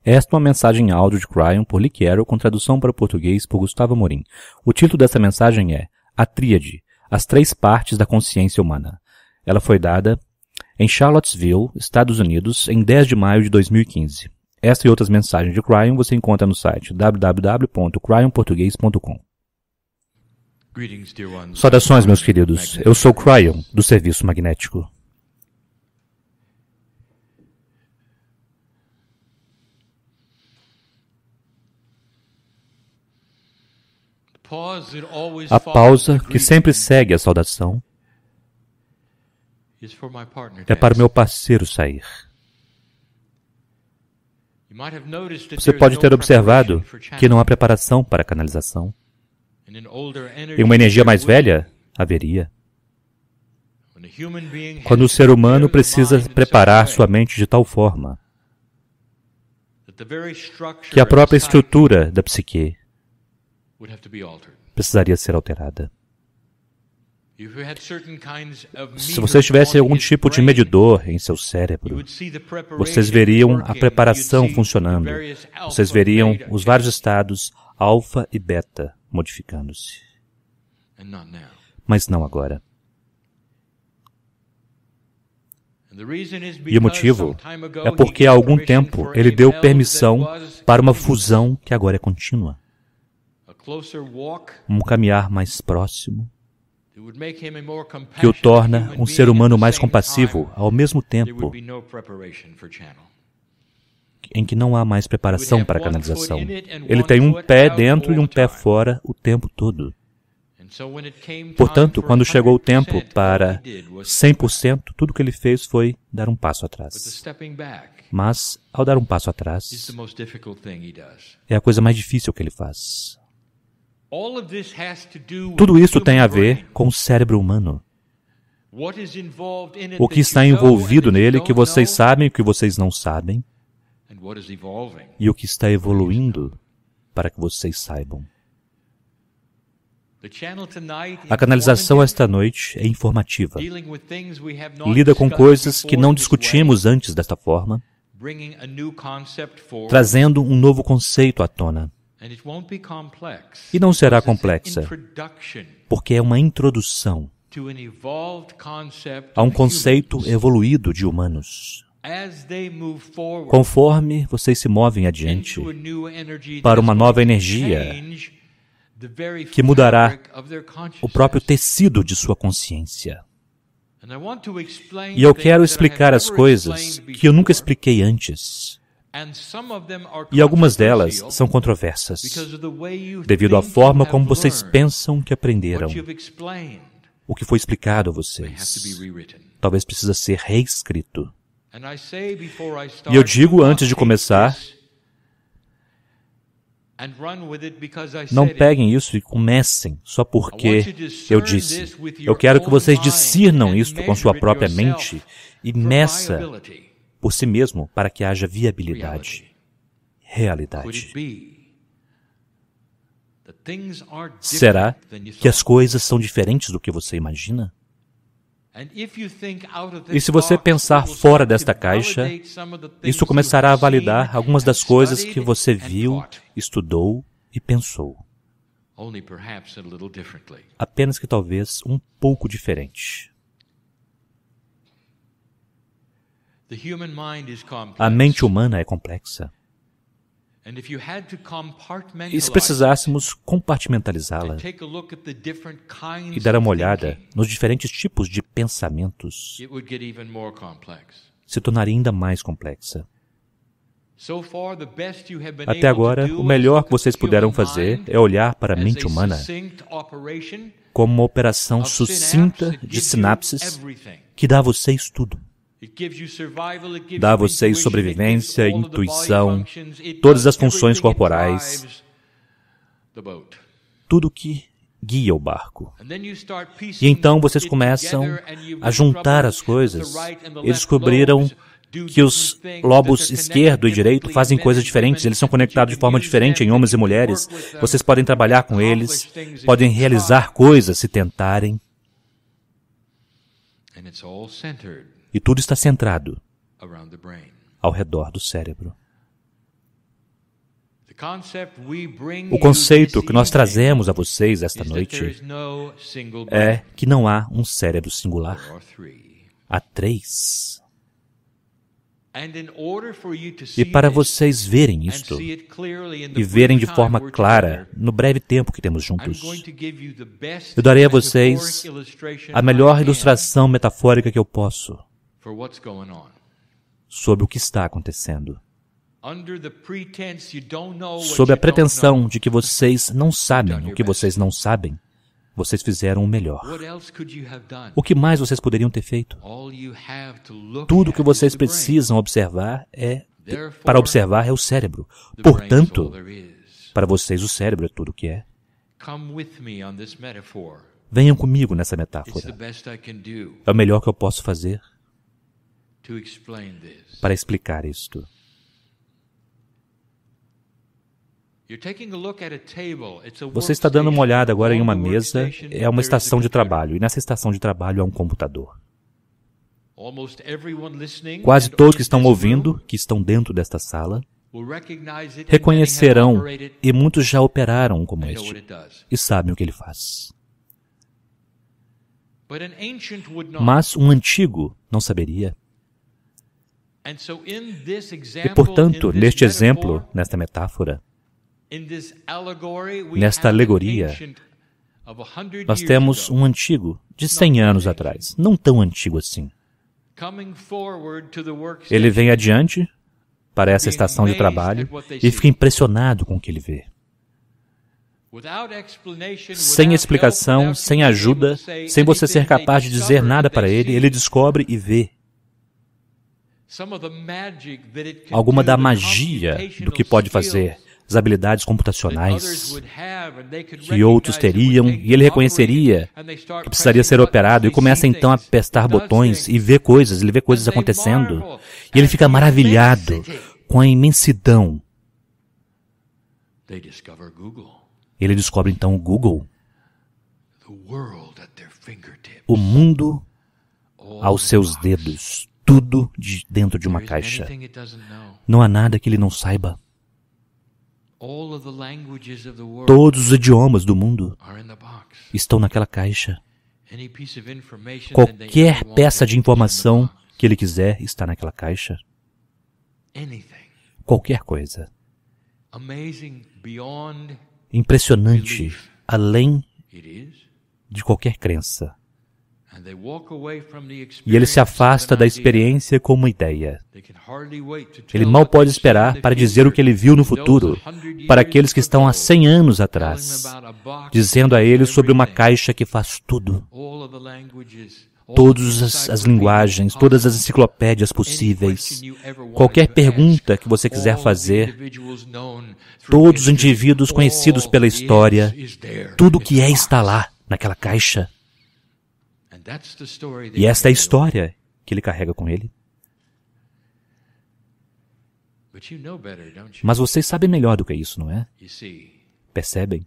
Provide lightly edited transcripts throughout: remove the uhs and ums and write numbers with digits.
Esta é uma mensagem em áudio de Cryon por Lee Carroll com tradução para o português por Gustavo Amorim. O título dessa mensagem é A Tríade, as três partes da consciência humana. Ela foi dada em Charlottesville, Estados Unidos, em 10 de maio de 2015. Esta e outras mensagens de Cryon você encontra no site www.cryonportugues.com. Saudações, meus queridos. Eu sou Cryon, do Serviço Magnético. A pausa que sempre segue a saudação é para o meu parceiro sair. Você pode ter observado que não há preparação para a canalização. Em uma energia mais velha, haveria. Quando o ser humano precisa preparar sua mente de tal forma que a própria estrutura da psique precisaria ser alterada. Se vocês tivessem algum tipo de medidor em seu cérebro, vocês veriam a preparação funcionando. Vocês veriam os vários estados alfa e beta modificando-se. Mas não agora. E o motivo é porque há algum tempo ele deu permissão para uma fusão que agora é contínua. Um caminhar mais próximo, que o torna um ser humano mais compassivo ao mesmo tempo em que não há mais preparação para a canalização. Ele tem um pé dentro e um pé fora o tempo todo. Portanto, quando chegou o tempo para 100%, tudo o que ele fez foi dar um passo atrás. Mas, ao dar um passo atrás, é a coisa mais difícil que ele faz. Tudo isso tem a ver com o cérebro humano. O que está envolvido nele que vocês sabem e o que vocês não sabem, e o que está evoluindo para que vocês saibam. A canalização esta noite é informativa. Lida com coisas que não discutimos antes desta forma, trazendo um novo conceito à tona. E não será complexa, porque é uma introdução a um conceito evoluído de humanos. Conforme vocês se movem adiante para uma nova energia que mudará o próprio tecido de sua consciência. E eu quero explicar as coisas que eu nunca expliquei antes. E algumas delas são controversas, devido à forma como vocês pensam que aprenderam. O que foi explicado a vocês talvez precisa ser reescrito. E eu digo antes de começar, não peguem isso e comecem só porque eu disse. Eu quero que vocês discernam isto com sua própria mente e meça por si mesmo para que haja viabilidade, realidade. Será que as coisas são diferentes do que você imagina? E se você pensar fora desta caixa, isso começará a validar algumas das coisas que você viu, estudou e pensou. Apenas que talvez um pouco diferente. A mente humana é complexa. E se precisássemos compartimentalizá-la e dar uma olhada nos diferentes tipos de pensamentos, se tornaria ainda mais complexa. Até agora, o melhor que vocês puderam fazer é olhar para a mente humana como uma operação sucinta de sinapses que dá a vocês tudo. Dá a vocês sobrevivência, intuição, todas as funções corporais, tudo que guia o barco. E então vocês começam a juntar as coisas e descobriram que os lobos esquerdo e direito fazem coisas diferentes, eles são conectados de forma diferente em homens e mulheres. Vocês podem trabalhar com eles, podem realizar coisas se tentarem. E tudo está centrado ao redor do cérebro. O conceito que nós trazemos a vocês esta noite é que não há um cérebro singular. Há 3. E para vocês verem isto, e verem de forma clara, no breve tempo que temos juntos, eu darei a vocês a melhor ilustração metafórica que eu posso sobre o que está acontecendo. Sob a pretensão de que vocês não sabem o que vocês não sabem, vocês fizeram o melhor. O que mais vocês poderiam ter feito? Tudo o que vocês precisam observar para observar é o cérebro. Portanto, para vocês o cérebro é tudo o que é. Venham comigo nessa metáfora. É o melhor que eu posso fazer para explicar isto. Você está dando uma olhada agora em uma mesa, é uma estação de trabalho, e nessa estação de trabalho há um computador. Quase todos que estão ouvindo, que estão dentro desta sala, reconhecerão, e muitos já operaram como este, e sabem o que ele faz. Mas um antigo não saberia. E, portanto, neste exemplo, nesta metáfora, nesta alegoria, nós temos um antigo de 100 anos atrás, não tão antigo assim. Ele vem adiante para essa estação de trabalho e fica impressionado com o que ele vê. Sem explicação, sem ajuda, sem você ser capaz de dizer nada para ele, ele descobre e vê alguma da magia do que pode fazer, as habilidades computacionais que outros teriam, e ele reconheceria que precisaria ser operado, e começa então a apertar botões e ver coisas, ele vê coisas acontecendo, e ele fica maravilhado com a imensidão. Ele descobre então o Google, o mundo aos seus dedos, tudo dentro de uma caixa. Não há nada que ele não saiba. Todos os idiomas do mundo estão naquela caixa. Qualquer peça de informação que ele quiser está naquela caixa. Qualquer coisa. Impressionante, além de qualquer crença. E ele se afasta da experiência com uma ideia. Ele mal pode esperar para dizer o que ele viu no futuro, para aqueles que estão há 100 anos atrás, dizendo a ele sobre uma caixa que faz tudo. Todas as linguagens, todas as enciclopédias possíveis, qualquer pergunta que você quiser fazer, todos os indivíduos conhecidos pela história, tudo que está lá, naquela caixa. E esta é a história que ele carrega com ele. Mas vocês sabem melhor do que isso, não é? Percebem?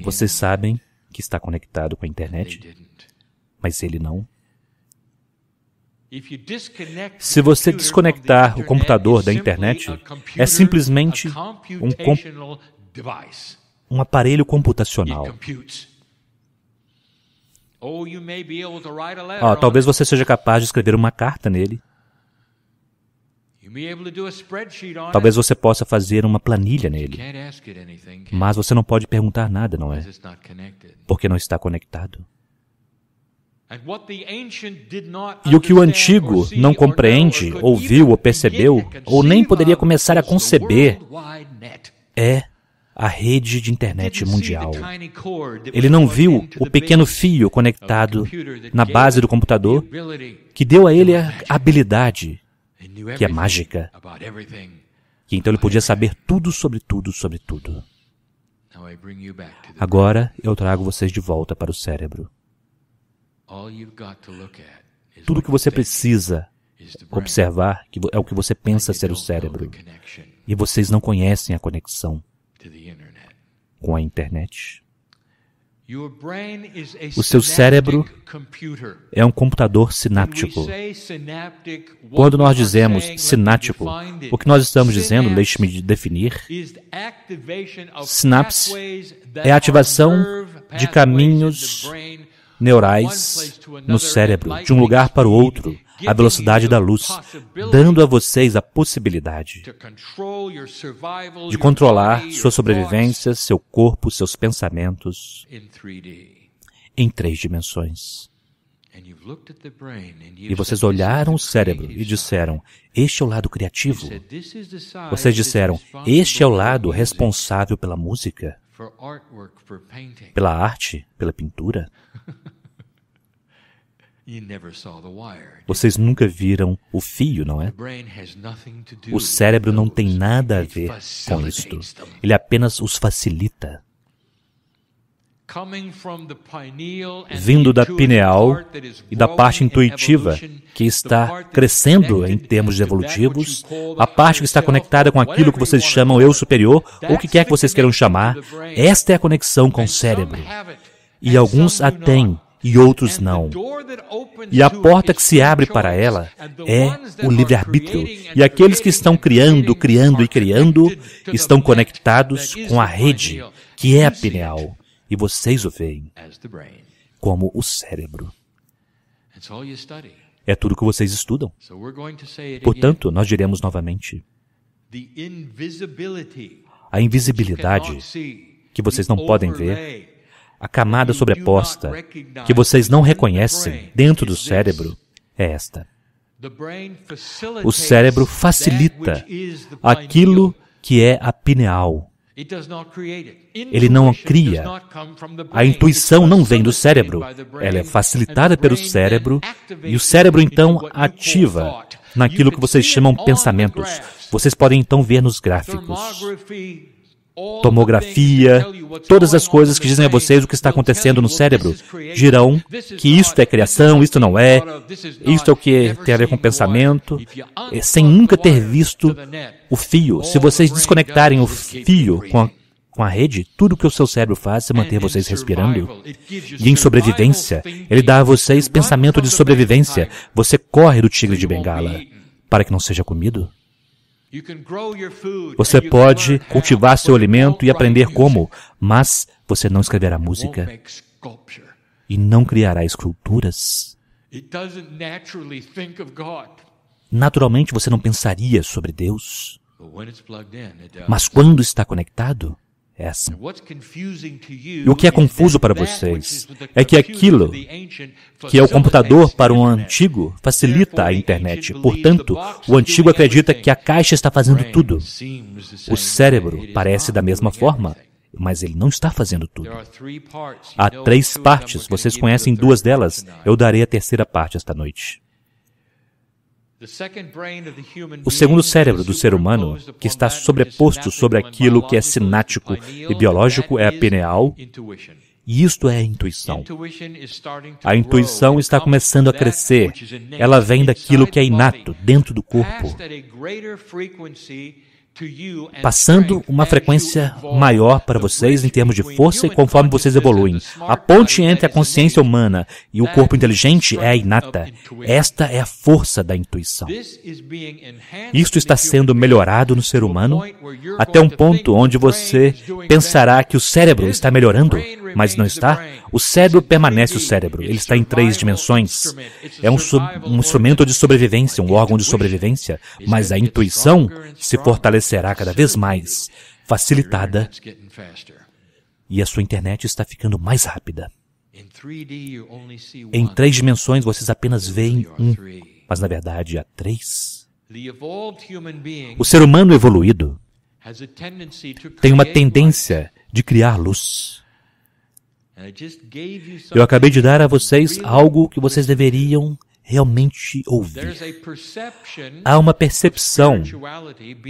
Vocês sabem que está conectado com a internet, mas ele não. Se você desconectar o computador da internet, é simplesmente um aparelho computacional. Talvez você seja capaz de escrever uma carta nele. Talvez você possa fazer uma planilha nele. Mas você não pode perguntar nada, não é? Porque não está conectado. E o que o antigo não compreende, ou viu, ou percebeu, ou nem poderia começar a conceber, é a rede de internet mundial. Ele não viu o pequeno fio conectado na base do computador que deu a ele a habilidade, que é mágica, que então ele podia saber tudo sobre tudo sobre tudo. Agora eu trago vocês de volta para o cérebro. Tudo que você precisa observar é o que você pensa ser o cérebro. E vocês não conhecem a conexão com a internet. O seu cérebro é um computador sináptico. Quando nós dizemos sináptico, o que nós estamos dizendo, deixe-me definir, sinapse é a ativação de caminhos neurais no cérebro, de um lugar para o outro, à velocidade da luz, dando a vocês a possibilidade de controlar sua sobrevivência, seu corpo, seus pensamentos em 3 dimensões. E vocês olharam o cérebro e disseram, este é o lado criativo. Vocês disseram, este é o lado responsável pela música, pela arte, pela pintura. Vocês nunca viram o fio, não é? O cérebro não tem nada a ver com isto. Ele apenas os facilita. Vindo da pineal e da parte intuitiva, que está crescendo em termos evolutivos, a parte que está conectada com aquilo que vocês chamam eu superior, ou o que quer que vocês queiram chamar, esta é a conexão com o cérebro. E alguns a têm, e outros não. E a porta que se abre para ela é o livre-arbítrio. E aqueles que estão criando estão conectados com a rede, que é a pineal. E vocês o veem como o cérebro. É tudo que vocês estudam. Portanto, nós diremos novamente, a invisibilidade que vocês não podem ver, a camada sobreposta que vocês não reconhecem dentro do cérebro é esta. O cérebro facilita aquilo que é a pineal. Ele não cria. A intuição não vem do cérebro. Ela é facilitada pelo cérebro e o cérebro então ativa naquilo que vocês chamam pensamentos. Vocês podem então ver nos gráficos. Tomografia, todas as coisas que dizem a vocês o que está acontecendo no cérebro, dirão que isto é criação, isto não é, isto é o que tem a ver com pensamento, sem nunca ter visto o fio. Se vocês desconectarem o fio com a rede, tudo que o seu cérebro faz é manter vocês respirando. E em sobrevivência, ele dá a vocês pensamento de sobrevivência. Você corre do tigre de Bengala para que não seja comido. Você pode cultivar seu alimento e aprender como, mas você não escreverá música e não criará esculturas. Naturalmente você não pensaria sobre Deus, mas quando está conectado, é assim. E o que é confuso para vocês é que aquilo que é o computador para um antigo facilita a internet. Portanto, o antigo acredita que a caixa está fazendo tudo. O cérebro parece da mesma forma, mas ele não está fazendo tudo. Há 3 partes, vocês conhecem 2 delas. Eu darei a 3ª parte esta noite. O segundo cérebro do ser humano, que está sobreposto sobre aquilo que é sináptico e biológico, é a pineal, e isto é a intuição. A intuição está começando a crescer. Ela vem daquilo que é inato, dentro do corpo, passando uma frequência maior para vocês em termos de força e conforme vocês evoluem. A ponte entre a consciência humana e o corpo inteligente é a inata. Esta é a força da intuição. Isto está sendo melhorado no ser humano até um ponto onde você pensará que o cérebro está melhorando, mas não está. O cérebro permanece o cérebro. Ele está em 3 dimensões. É um instrumento de sobrevivência, um órgão de sobrevivência, mas a intuição se fortalecerá cada vez mais, facilitada, e a sua internet está ficando mais rápida. Em 3 dimensões vocês apenas veem 1, mas na verdade há 3. O ser humano evoluído tem uma tendência de criar luz. Eu acabei de dar a vocês algo que vocês deveriam realmente ouvir. Há uma percepção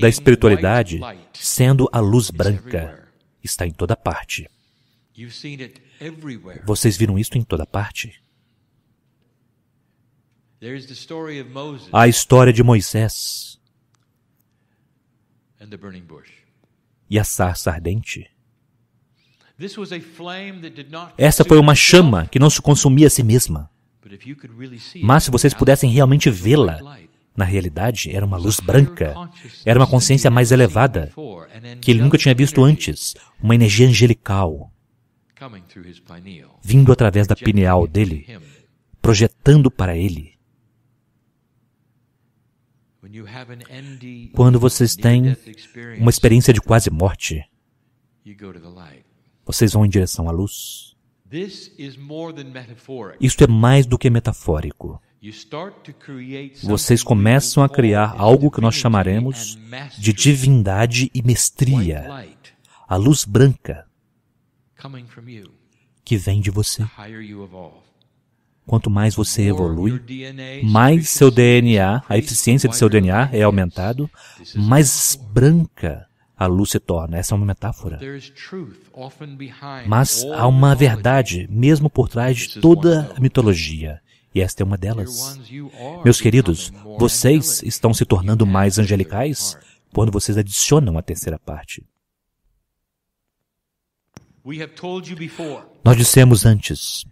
da espiritualidade sendo a luz branca. Está em toda parte. Vocês viram isso em toda parte? Há a história de Moisés e a sarça ardente. Essa foi uma chama que não se consumia a si mesma. Mas se vocês pudessem realmente vê-la, na realidade era uma luz branca, era uma consciência mais elevada, que ele nunca tinha visto antes, uma energia angelical, vindo através da pineal dele, projetando para ele. Quando vocês têm uma experiência de quase morte, vocês vão em direção à luz. Isto é mais do que metafórico. Vocês começam a criar algo que nós chamaremos de divindade e mestria, a luz branca que vem de você. Quanto mais você evolui, mais seu DNA, a eficiência de seu DNA é aumentado, mais branca a luz se torna. Essa é uma metáfora. Mas há uma verdade mesmo por trás de toda a mitologia. E esta é uma delas. Meus queridos, vocês estão se tornando mais angelicais quando vocês adicionam a terceira parte. Nós dissemos antes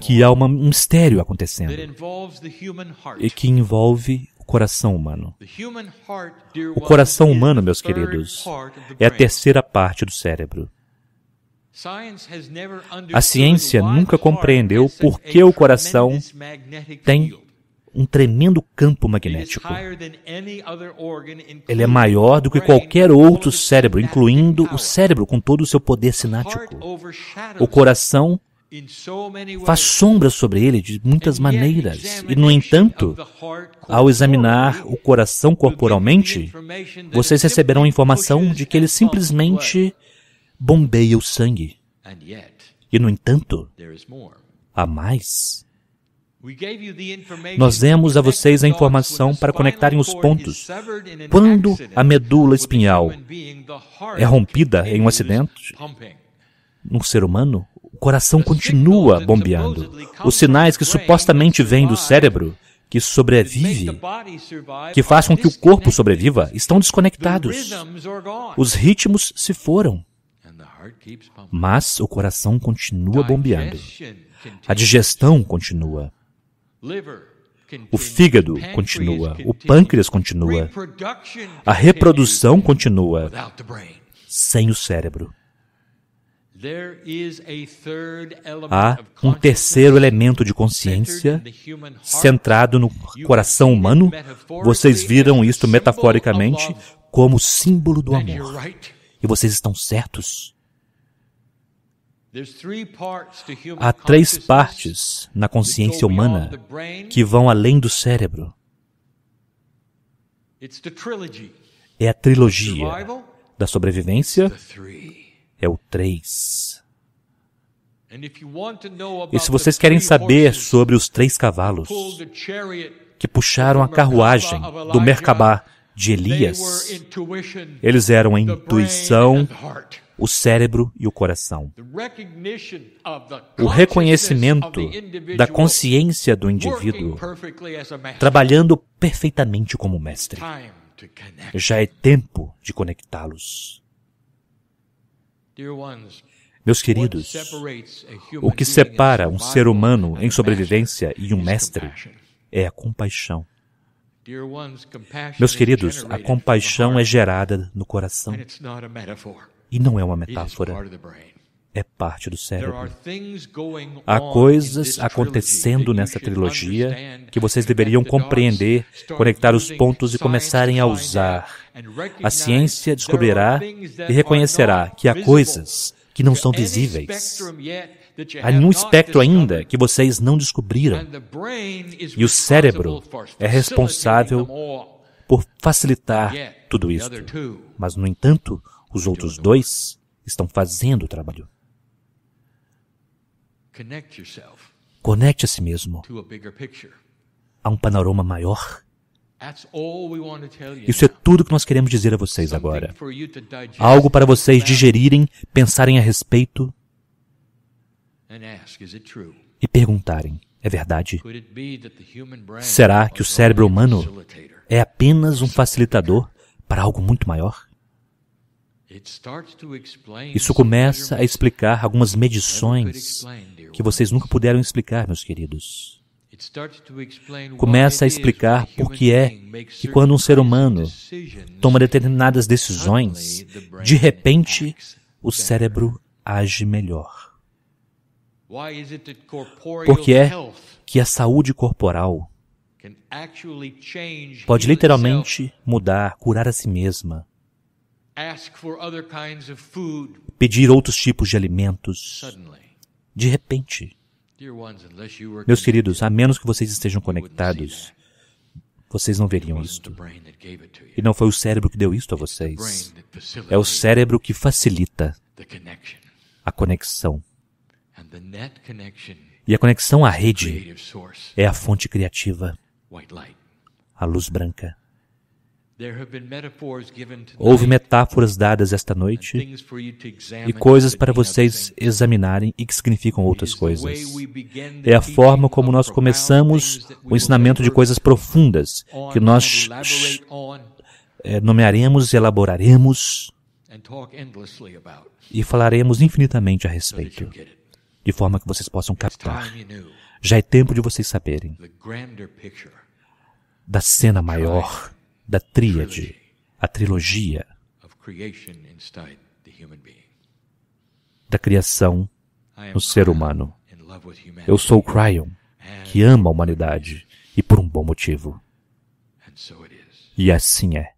que há um mistério acontecendo e que envolve o coração humano. O coração humano, meus queridos, é a terceira parte do cérebro. A ciência nunca compreendeu por que o coração tem um tremendo campo magnético. Ele é maior do que qualquer outro cérebro, incluindo o cérebro com todo o seu poder sináptico. O coração faz sombra sobre ele de muitas maneiras. E, no entanto, ao examinar o coração corporalmente, vocês receberão a informação de que ele simplesmente bombeia o sangue. E, no entanto, há mais. Nós demos a vocês a informação para conectarem os pontos. Quando a medula espinhal é rompida em um acidente, num ser humano, o coração continua bombeando. Os sinais que supostamente vêm do cérebro, que sobrevive, que faz com que o corpo sobreviva, estão desconectados. Os ritmos se foram. Mas o coração continua bombeando. A digestão continua. O fígado continua. O pâncreas continua. A reprodução continua. Sem o cérebro. Há um terceiro elemento de consciência centrado no coração humano. Vocês viram isto metaforicamente como símbolo do amor. E vocês estão certos. Há 3 partes na consciência humana que vão além do cérebro. É a trilogia da sobrevivência, é o 3. E se vocês querem saber sobre os 3 cavalos que puxaram a carruagem do Merkabah de Elias, eles eram a intuição, o cérebro e o coração. O reconhecimento da consciência do indivíduo trabalhando perfeitamente como mestre. Já é tempo de conectá-los. Meus queridos, o que separa um ser humano em sobrevivência e um mestre é a compaixão. Meus queridos, a compaixão é gerada no coração. E não é uma metáfora. É parte do cérebro. Há coisas acontecendo nessa trilogia que vocês deveriam compreender, conectar os pontos e começarem a usar. A ciência descobrirá e reconhecerá que há coisas que não são visíveis. Há nenhum espectro ainda que vocês não descobriram. E o cérebro é responsável por facilitar tudo isso. Mas, no entanto, os outros 2 estão fazendo o trabalho. Conecte a si mesmo a um panorama maior. Isso é tudo que nós queremos dizer a vocês agora. Algo para vocês digerirem, pensarem a respeito e perguntarem, é verdade? Será que o cérebro humano é apenas um facilitador para algo muito maior? Isso começa a explicar algumas medições que vocês nunca puderam explicar, meus queridos. Começa a explicar por que é que quando um ser humano toma determinadas decisões, de repente o cérebro age melhor. Porque é que a saúde corporal pode literalmente mudar, curar a si mesma, pedir outros tipos de alimentos, de repente. Meus queridos, a menos que vocês estejam conectados, vocês não veriam isto. E não foi o cérebro que deu isto a vocês. É o cérebro que facilita a conexão. E a conexão à rede é a fonte criativa, a luz branca. Houve metáforas dadas esta noite e coisas para vocês examinarem e que significam outras coisas. É a forma como nós começamos o ensinamento de coisas profundas que nós nomearemos e elaboraremos e falaremos infinitamente a respeito, de forma que vocês possam captar. Já é tempo de vocês saberem da cena maior, da tríade, a trilogia da criação no ser humano. Eu sou o Cryon, que ama a humanidade, e por um bom motivo. E assim é.